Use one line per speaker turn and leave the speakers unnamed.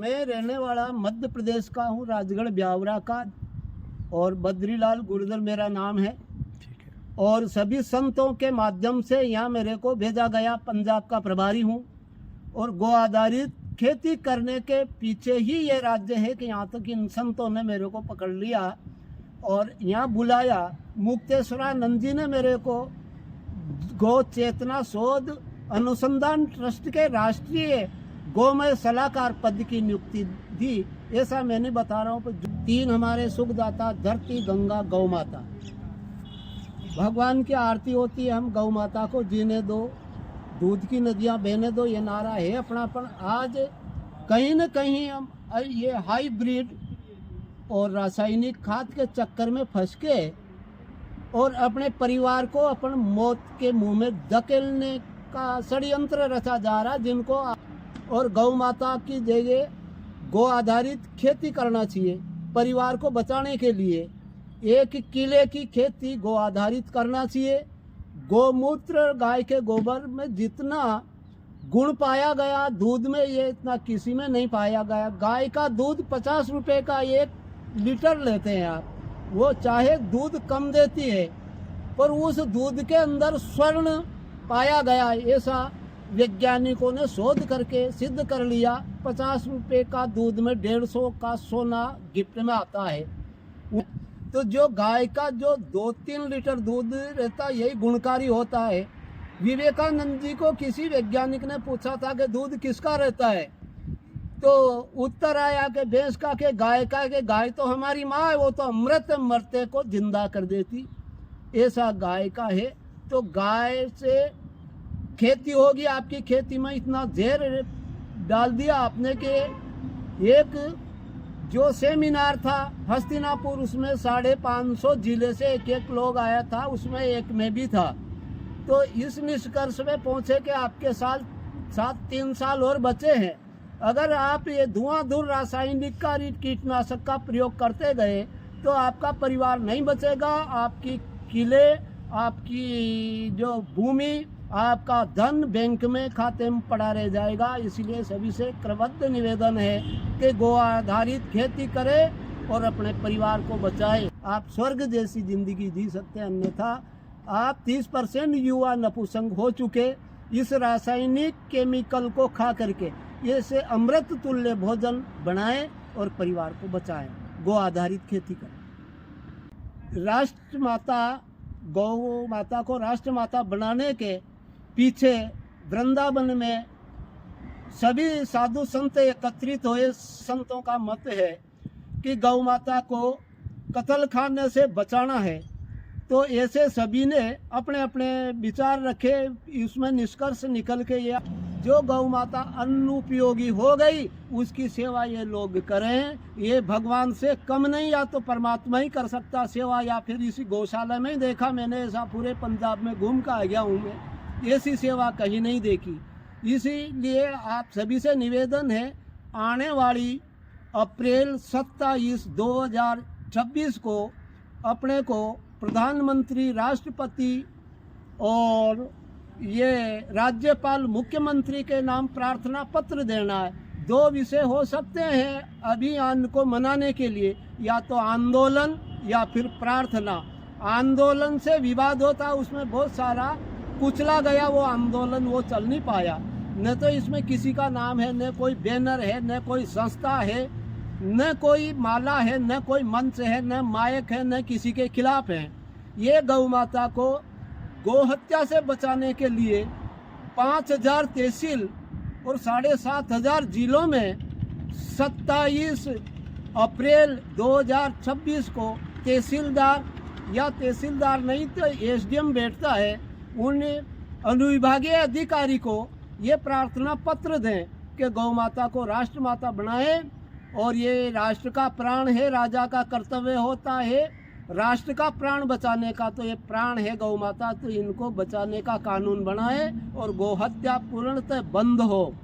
मैं रहने वाला मध्य प्रदेश का हूँ, राजगढ़ ब्यावरा का, और बद्रीलाल गुर्जर मेरा नाम है। और सभी संतों के माध्यम से यहाँ मेरे को भेजा गया, पंजाब का प्रभारी हूँ। और गो आधारित खेती करने के पीछे ही ये राज्य है कि यहाँ तक इन संतों ने मेरे को पकड़ लिया और यहाँ बुलाया। मुक्तेश्वरानंद जी ने मेरे को गौ चेतना शोध अनुसंधान ट्रस्ट के राष्ट्रीय गोमय सलाहकार पद की नियुक्ति दी। ऐसा मैं नहीं बता रहा हूँ। 3 हमारे सुखदाता धरती गंगा गौ माता, भगवान की आरती होती है, हम गौ माता को जीने दो, दूध की नदियाँ बहने दो, ये नारा है अपनापन। आज कहीं न कहीं हम ये हाइब्रिड और रासायनिक खाद के चक्कर में फंस के और अपने परिवार को अपन मौत के मुंह में धकेलने का षड्यंत्र रचा जा रहा, जिनको और गौ माता की जगह गो आधारित खेती करना चाहिए। परिवार को बचाने के लिए 1 किले की खेती गो आधारित करना चाहिए। गोमूत्र, गाय के गोबर में जितना गुण पाया गया दूध में, ये इतना किसी में नहीं पाया गया। गाय का दूध 50 रुपए का 1 लीटर लेते हैं आप, वो चाहे दूध कम देती है पर उस दूध के अंदर स्वर्ण पाया गया। ऐसा वैज्ञानिकों ने शोध करके सिद्ध कर लिया। 50 रुपए का दूध में 150 का सोना गिफ्ट में आता है। तो जो गाय का जो 2-3 लीटर दूध रहता है, यही गुणकारी होता है। विवेकानंद जी को किसी वैज्ञानिक ने पूछा था कि दूध किसका रहता है, तो उत्तर आया कि भैंस का, के गाय का, के गाय तो हमारी माँ है, वो तो अमृत मरते को जिंदा कर देती। ऐसा गाय का है। तो गाय से खेती होगी, आपकी खेती में इतना जहर डाल दिया आपने कि एक जो सेमिनार था हस्तिनापुर, उसमें 550 जिले से एक लोग आया था, उसमें एक में भी था। तो इस निष्कर्ष में पहुंचे कि आपके 3 साल और बचे हैं। अगर आप ये धुआंधुर रासायनिक का कीटनाशक का प्रयोग करते गए तो आपका परिवार नहीं बचेगा, आपकी किले, आपकी जो भूमि, आपका धन बैंक में खाते में पड़ा रह जाएगा। इसलिए सभी से क्रमबद्ध निवेदन है कि गो आधारित खेती करें और अपने परिवार को बचाएं। आप स्वर्ग जैसी जिंदगी जी सकते हैं, अन्यथा आप 30% युवा नपुंसक हो चुके इस रासायनिक केमिकल को खा करके। ये से अमृत तुल्य भोजन बनाएं और परिवार को बचाएं, गो आधारित खेती करें। राष्ट्र माता, गौ माता को राष्ट्र माता बनाने के पीछे वृंदावन में सभी साधु संत एकत्रित हुए। संतों का मत है कि गौ माता को कत्ल खाने से बचाना है। तो ऐसे सभी ने अपने अपने विचार रखे, इसमें निष्कर्ष निकल के ये जो गौ माता अनुपयोगी हो गई उसकी सेवा ये लोग करें। ये भगवान से कम नहीं, या तो परमात्मा ही कर सकता सेवा, या फिर इसी गौशाला में ही देखा मैंने। ऐसा पूरे पंजाब में घूम कर आ गया हूँ मैं, ऐसी सेवा कहीं नहीं देखी। इसीलिए आप सभी से निवेदन है, आने वाली अप्रैल 27, 2026 को अपने को प्रधानमंत्री, राष्ट्रपति और ये राज्यपाल, मुख्यमंत्री के नाम प्रार्थना पत्र देना है। 2 विषय हो सकते हैं अभियान को मनाने के लिए, या तो आंदोलन या फिर प्रार्थना। आंदोलन से विवाद होता, उसमें बहुत सारा कुचला गया वो आंदोलन, वो चल नहीं पाया। न तो इसमें किसी का नाम है, न कोई बैनर है, न कोई संस्था है, न कोई माला है, न कोई मंच है, न मायक है, न किसी के खिलाफ है। ये गौ माता को गोहत्या से बचाने के लिए 5000 तहसील और 7500 जिलों में 27 अप्रैल 2026 को तहसीलदार, या तहसीलदार नहीं तो SDM बैठता है, उन अनुविभागीय अधिकारी को ये प्रार्थना पत्र दें कि गौ माता को राष्ट्र माता बनाएं। और ये राष्ट्र का प्राण है, राजा का कर्तव्य होता है राष्ट्र का प्राण बचाने का। तो ये प्राण है गौ माता, तो इनको बचाने का कानून बनाए और गोहत्या पूर्णतः बंद हो।